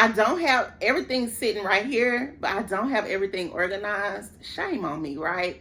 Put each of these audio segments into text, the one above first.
I don't have everything sitting right here, but I don't have everything organized. Shame on me, right?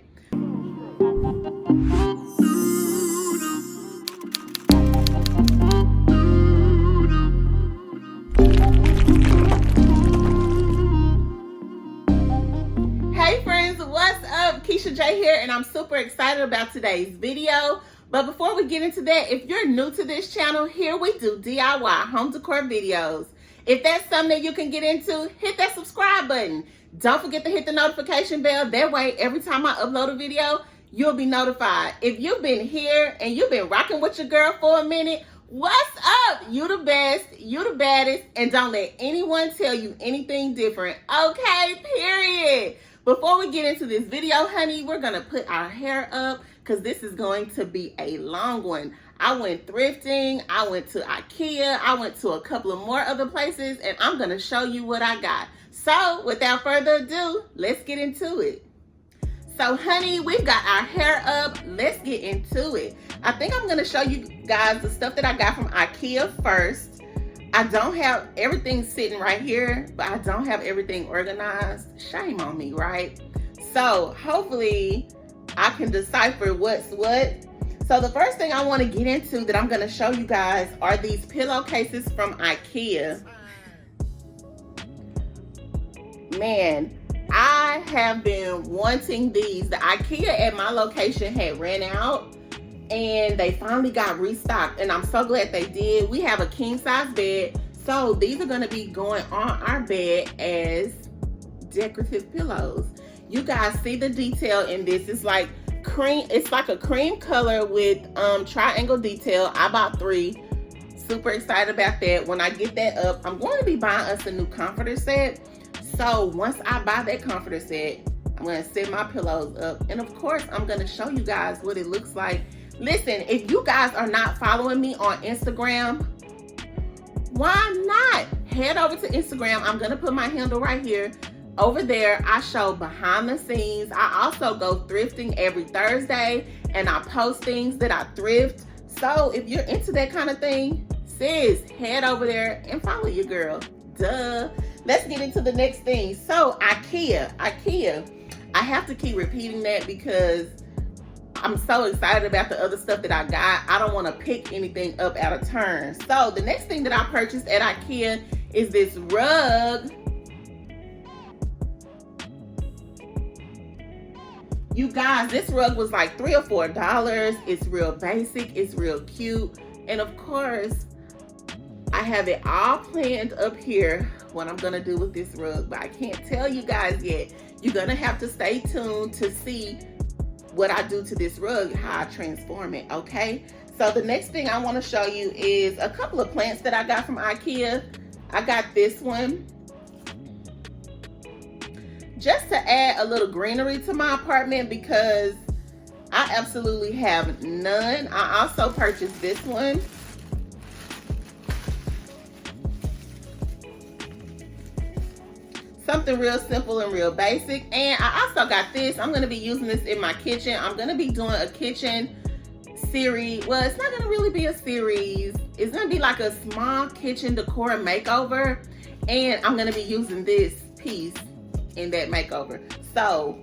Hey friends, what's up? Kissha J here, and I'm super excited about today's video. But before we get into that, if you're new to this channel, here we do DIY home decor videos. If that's something that you can get into, hit that subscribe button. Don't forget to hit the notification bell. That way, every time I upload a video, you'll be notified. If you've been here and you've been rocking with your girl for a minute, what's up? You the best, you the baddest, and don't let anyone tell you anything different. Okay, period. Before we get into this video, honey, we're going to put our hair up because this is going to be a long one. I went thrifting, I went to Ikea, I went to a couple of more other places, and I'm going to show you what I got. So, without further ado, let's get into it. So, honey, we've got our hair up. Let's get into it. I think I'm going to show you guys the stuff that I got from Ikea first. I don't have everything sitting right here, but I don't have everything organized. Shame on me, right? So, hopefully, I can decipher what's what. So the first thing I want to get into that I'm going to show you guys are these pillowcases from Ikea. Man, I have been wanting these. The Ikea at my location had ran out and they finally got restocked, and I'm so glad they did. We have a king size bed, so these are going to be going on our bed as decorative pillows. You guys see the detail in this. It's like cream, it's like a cream color with triangle detail. I bought 3. Super excited about that. When I get that up, I'm going to be buying us a new comforter set. So once I buy that comforter set, I'm going to set my pillows up, and of course I'm going to show you guys what it looks like. Listen, if you guys are not following me on Instagram, why not head over to Instagram? I'm going to put my handle right here. Over there, I show behind the scenes. I also go thrifting every Thursday, and I post things that I thrift. So if you're into that kind of thing, sis, head over there and follow your girl. Duh. Let's get into the next thing. So Ikea. I have to keep repeating that because I'm so excited about the other stuff that I got. I don't want to pick anything up out of turn. So the next thing that I purchased at Ikea is this rug. You guys, this rug was like $3 or $4. It's real basic, it's real cute. And of course, I have it all planned up here, what I'm gonna do with this rug, but I can't tell you guys yet. You're gonna have to stay tuned to see what I do to this rug, how I transform it, okay? So the next thing I wanna show you is a couple of plants that I got from Ikea. I got this one, just to add a little greenery to my apartment because I absolutely have none. I also purchased this one. Something real simple and real basic. And I also got this. I'm going to be using this in my kitchen. I'm going to be doing a kitchen series. Well, it's not going to really be a series. It's going to be like a small kitchen decor makeover. And I'm going to be using this piece in that makeover. So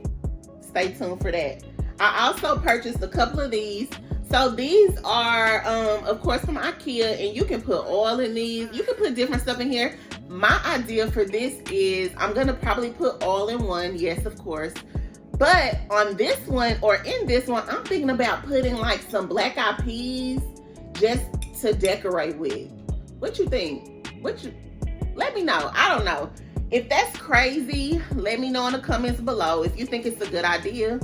stay tuned for that. I also purchased a couple of these. So these are of course from Ikea, and you can put oil in these. You can put different stuff in here. My idea for this is I'm gonna probably put oil in one, yes, of course. But on this one, or in this one, I'm thinking about putting like some black eyed peas just to decorate with. What you think? Let me know. I don't know. If that's crazy, let me know in the comments below. If you think it's a good idea,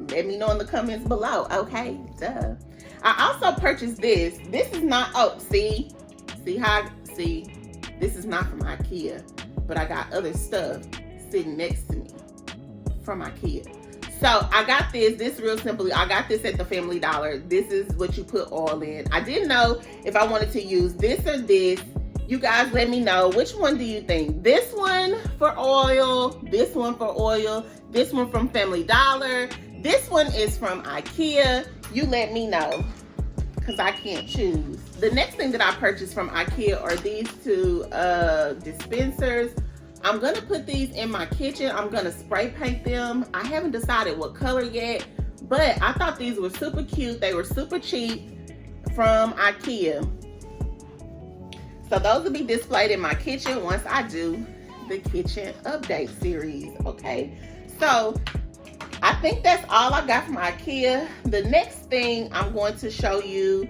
let me know in the comments below, okay? Duh. I also purchased this. This is not, oh, see this is not from Ikea, but I got other stuff sitting next to me from Ikea. So I got this real simply. I got this at the Family Dollar. This is what you put oil in. I didn't know if I wanted to use this or this. You guys let me know, which one do you think? This one for oil, this one for oil, this one from Family Dollar, this one is from Ikea. You let me know. because I can't choose. The next thing that I purchased from Ikea are these two dispensers. I'm gonna put these in my kitchen. I'm gonna spray paint them. I haven't decided what color yet, but I thought these were super cute. They were super cheap from Ikea. So those will be displayed in my kitchen once I do the kitchen update series, okay? So I think that's all I got from Ikea. The next thing I'm going to show you,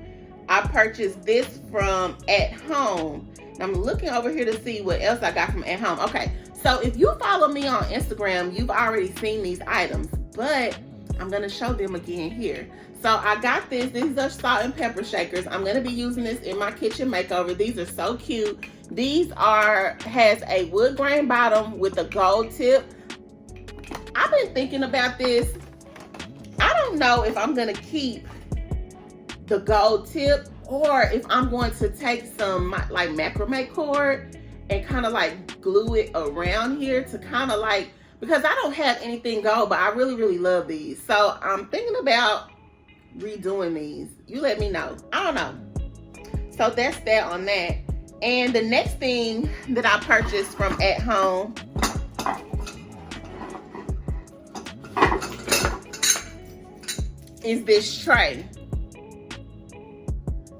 I purchased this from At Home. I'm looking over here to see what else I got from At Home. Okay, so if you follow me on Instagram, you've already seen these items, but I'm gonna show them again here. So I got this. These are salt and pepper shakers. I'm gonna be using this in my kitchen makeover. These are so cute. These has a wood grain bottom with a gold tip. I've been thinking about this. I don't know if I'm gonna keep the gold tip or if I'm going to take some like macrame cord and kind of like glue it around here to kind of like, because I don't have anything gold, but I really, really love these. So I'm thinking about redoing these. You let me know. I don't know. So that's that on that. And the next thing that I purchased from At Home is this tray.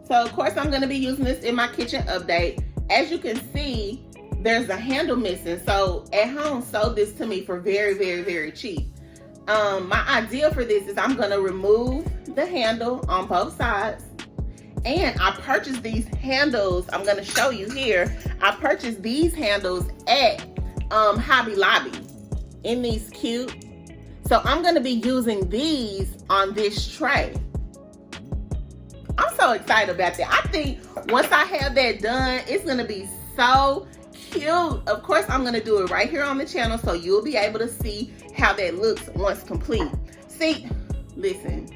So of course I'm going to be using this in my kitchen update. As you can see, there's a handle missing. So At Home sold this to me for very, very, very cheap. My idea for this is I'm going to remove the handle on both sides. And I purchased these handles. I'm going to show you here. I purchased these handles at Hobby Lobby in these cute. So I'm going to be using these on this tray. I'm so excited about that. I think once I have that done, it's going to be so cute. Of course, I'm going to do it right here on the channel so you'll be able to see how that looks once complete. See, listen.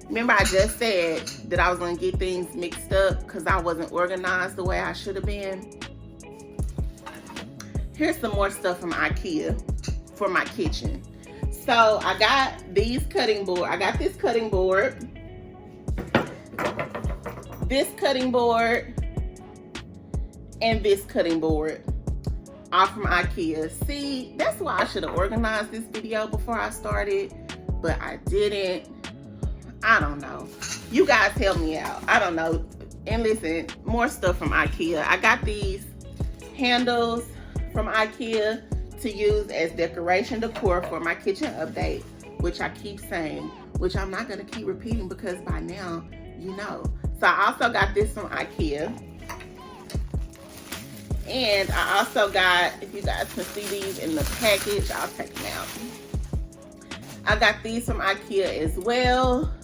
Remember I just said that I was going to get things mixed up because I wasn't organized the way I should have been. Here's some more stuff from Ikea for my kitchen. So I got these cutting board. I got this cutting board. This cutting board. And this cutting board. All from Ikea. See, that's why I should have organized this video before I started. But I didn't. I don't know. You guys help me out. I don't know. And listen, more stuff from Ikea. I got these handles from Ikea to use as decoration decor for my kitchen update, which I keep saying, which I'm not going to keep repeating because by now, you know. So I also got this from Ikea. And I also got, if you guys can see these in the package, I'll take them out. I got these from Ikea as well.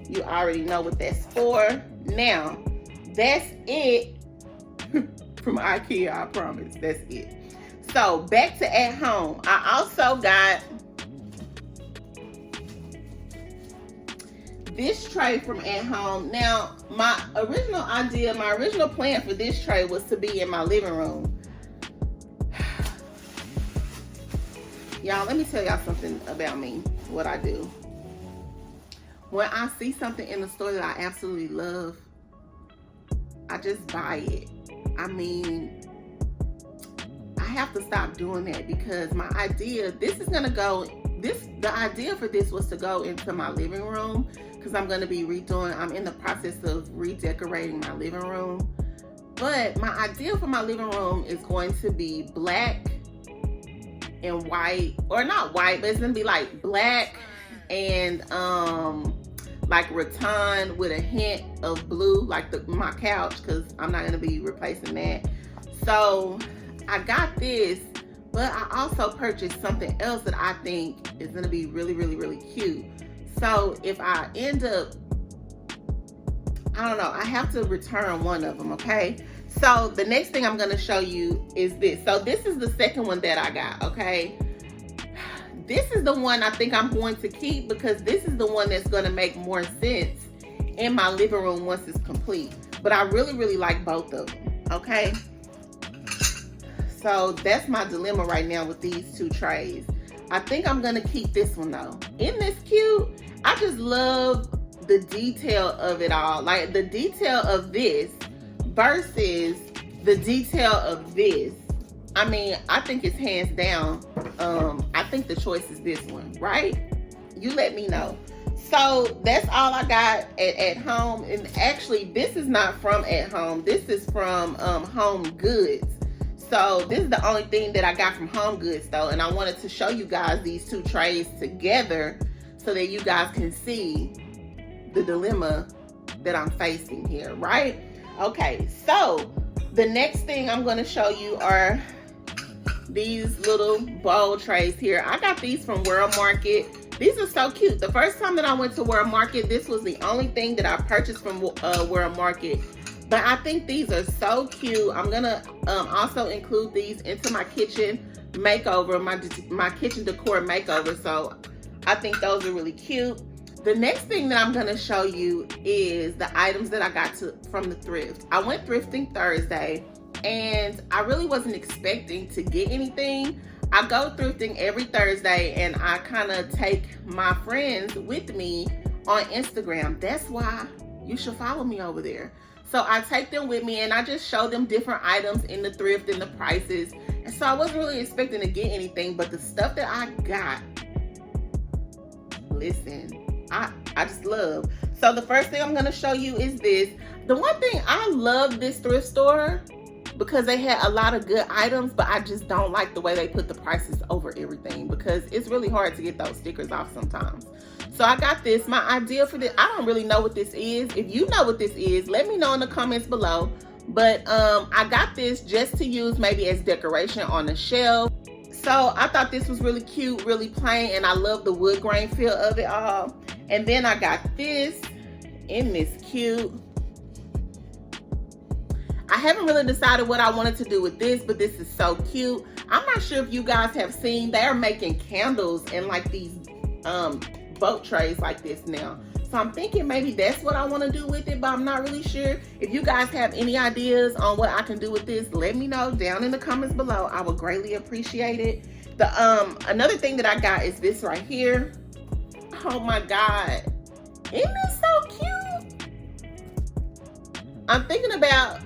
You already know what that's for. Now, that's it from Ikea, I promise. That's it. So, back to At Home. I also got this tray from At Home. Now, my original plan for this tray was to be in my living room. Y'all, let me tell y'all something about me, what I do. When I see something in the store that I absolutely love, I just buy it. I mean, I have to stop doing that because my idea, the idea for this was to go into my living room because I'm going to be I'm in the process of redecorating my living room. But my idea for my living room is going to be black and white, or not white, but it's going to be like black and like rattan with a hint of blue, like my couch, because I'm not going to be replacing that. So I got this, but I also purchased something else that I think is going to be really, really, really cute. So if I end up, I don't know, I have to return one of them, okay? So the next thing I'm going to show you is this. So this is the second one that I got, okay? This is the one I think I'm going to keep because this is the one that's going to make more sense in my living room once it's complete. But I really, really like both of them, okay? So that's my dilemma right now with these two trays. I think I'm going to keep this one though. Isn't this cute? I just love the detail of it all. Like the detail of this versus the detail of this. I mean, I think it's hands down. I think the choice is this one, right? You let me know. So that's all I got at home. And actually, this is not from at home. This is from Home Goods. So this is the only thing that I got from Home Goods though. And I wanted to show you guys these two trays together so that you guys can see the dilemma that I'm facing here, right? Okay, so the next thing I'm gonna show you are these little bowl trays here. I got these from World Market. These are so cute. The first time that I went to World Market, this was the only thing that I purchased from World Market. But I think these are so cute. I'm gonna also include these into my kitchen makeover, my kitchen decor makeover. So I think those are really cute. The next thing that I'm gonna show you is the items that I got from the thrift. I went thrifting Thursday and I really wasn't expecting to get anything. I go thrifting every Thursday and I kind of take my friends with me on Instagram. That's why you should follow me over there. So I take them with me and I just show them different items in the thrift and the prices. And so I wasn't really expecting to get anything, but the stuff that I got, listen, I just love. So the first thing I'm gonna show you is this. The one thing, I love this thrift store because they had a lot of good items, but I just don't like the way they put the prices over everything because it's really hard to get those stickers off sometimes. So I got this. My idea for this, I don't really know what this is. If you know what this is, let me know in the comments below. But I got this just to use maybe as decoration on the shelf. So I thought this was really cute, really plain, and I love the wood grain feel of it all. And then I got this, in this cute. I haven't really decided what I wanted to do with this, but this is so cute. I'm not sure if you guys have seen, they're making candles in like these boat trays like this now. So I'm thinking maybe that's what I want to do with it, but I'm not really sure. If you guys have any ideas on what I can do with this, let me know down in the comments below. I would greatly appreciate it. Another thing that I got is this right here. Oh my God. Isn't this so cute? I'm thinking about,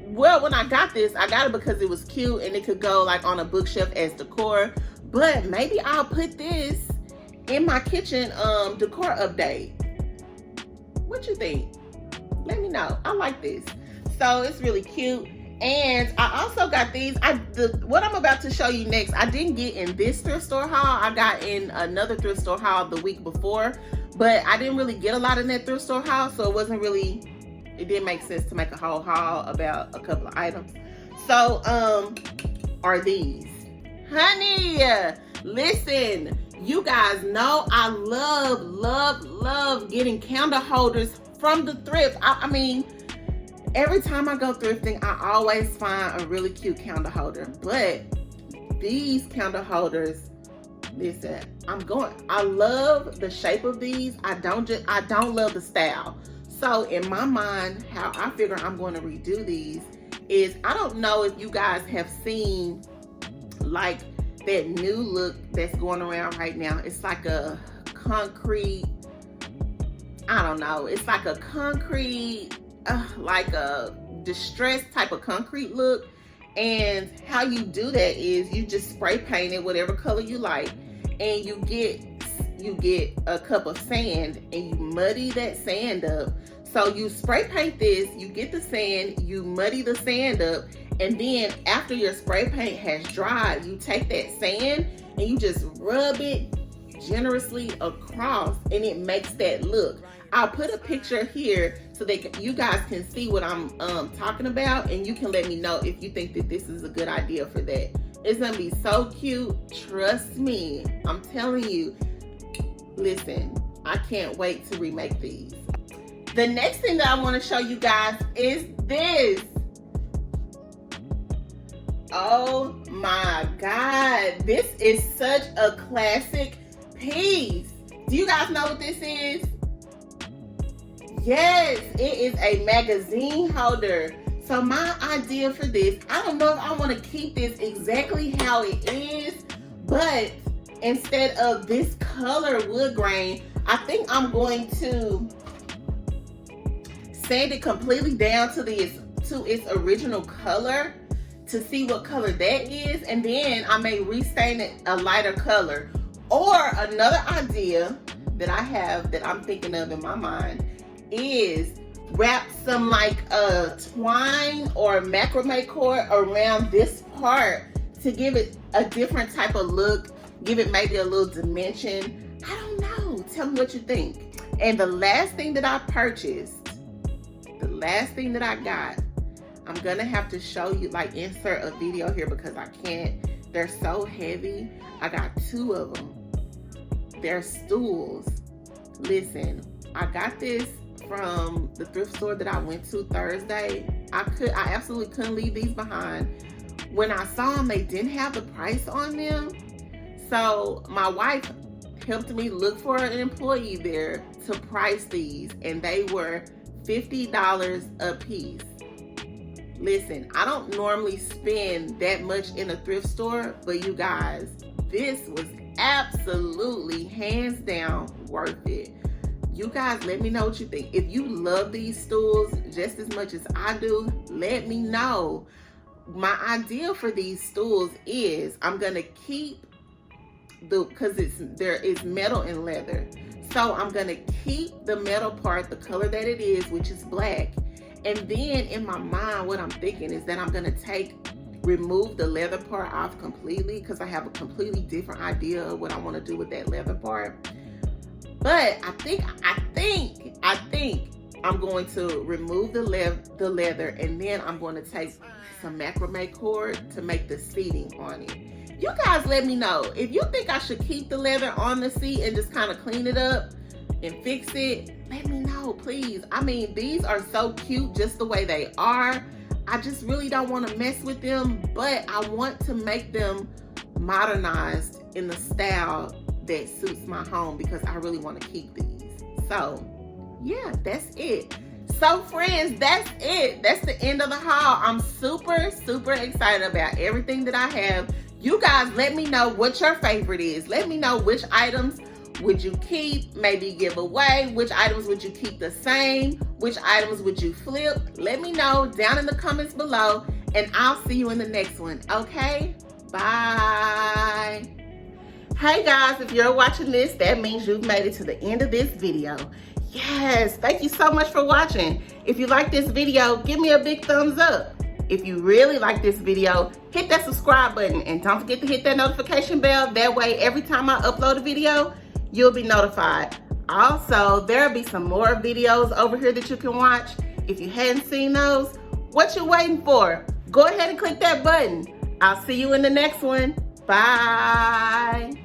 well, when I got this, I got it because it was cute and it could go like on a bookshelf as decor. But maybe I'll put this in my kitchen decor update. What you think? Let me know. I like this. So it's really cute. And I also got these. What I'm about to show you next, I didn't get in this thrift store haul. I got in another thrift store haul the week before, but I didn't really get a lot in that thrift store haul, so it didn't make sense to make a whole haul about a couple of items. So are these. Honey, listen, you guys know I love getting candle holders from the thrift. I mean, every time I go thrifting, I always find a really cute candle holder. But these candle holders, listen, I love the shape of these. I don't love the style. So in my mind, how I figure I'm going to redo these is, I don't know if you guys have seen like that new look that's going around right now. It's like a concrete, I don't know. It's like a concrete, like a distressed type of concrete look. And how you do that is you just spray paint it whatever color you like, and you get a cup of sand and you muddy that sand up. So you spray paint this, you get the sand, you muddy the sand up, and then after your spray paint has dried, you take that sand and you just rub it generously across, and it makes that look. I'll put a picture here so that you guys can see what I'm talking about, and you can let me know if you think that this is a good idea for that. It's gonna be so cute, trust me. I'm telling you. Listen, I can't wait to remake these. The next thing that I want to show you guys is this. Oh my God, this is such a classic piece. Do you guys know what this is? Yes, it is a magazine holder. So my idea for this, I don't know if I want to keep this exactly how it is, but instead of this color wood grain, I think I'm going to sand it completely down to its original color to see what color that is, and then I may restain it a lighter color. Or another idea that I have that I'm thinking of in my mind is wrap some like twine or macrame cord around this part to give it a different type of look, give it maybe a little dimension. I don't know. Tell me what you think. And the last thing that I purchased, the last thing that I got, I'm gonna have to show you, like insert a video here because I can't. They're so heavy. I got 2 of them. They're stools. Listen, I got this from the thrift store that I went to Thursday. I absolutely couldn't leave these behind. When I saw them, they didn't have the price on them. So my wife helped me look for an employee there to price these, and they were $50 a piece. Listen, I don't normally spend that much in a thrift store, but you guys, this was absolutely hands down worth it. You guys, let me know what you think. If you love these stools just as much as I do, let me know. My idea for these stools is I'm gonna keep because there is metal and leather. So I'm gonna keep the metal part, the color that it is, which is black. And then in my mind, what I'm thinking is that I'm gonna remove the leather part off completely because I have a completely different idea of what I want to do with that leather part. But I think I'm going to remove the leather, and then I'm going to take some macrame cord to make the seating on it. You guys let me know if you think I should keep the leather on the seat and just kind of clean it up and fix it. Let me know, please. I mean, these are so cute just the way they are. I just really don't want to mess with them, but I want to make them modernized in the style that suits my home because I really want to keep these. So yeah, that's it. So friends, that's it. That's the end of the haul. I'm super excited about everything that I have. You guys let me know what your favorite is. Let me know which items would you keep, maybe give away, which items would you keep the same, which items would you flip. Let me know down in the comments below, and I'll see you in the next one. Okay, bye. Hey guys, if you're watching this, that means you've made it to the end of this video. Yes, thank you so much for watching. If you like this video, give me a big thumbs up. If you really like this video, hit that subscribe button, and don't forget to hit that notification bell. That way, every time I upload a video, you'll be notified. Also, there'll be some more videos over here that you can watch. If you hadn't seen those, what you waiting for? Go ahead and click that button. I'll see you in the next one. Bye.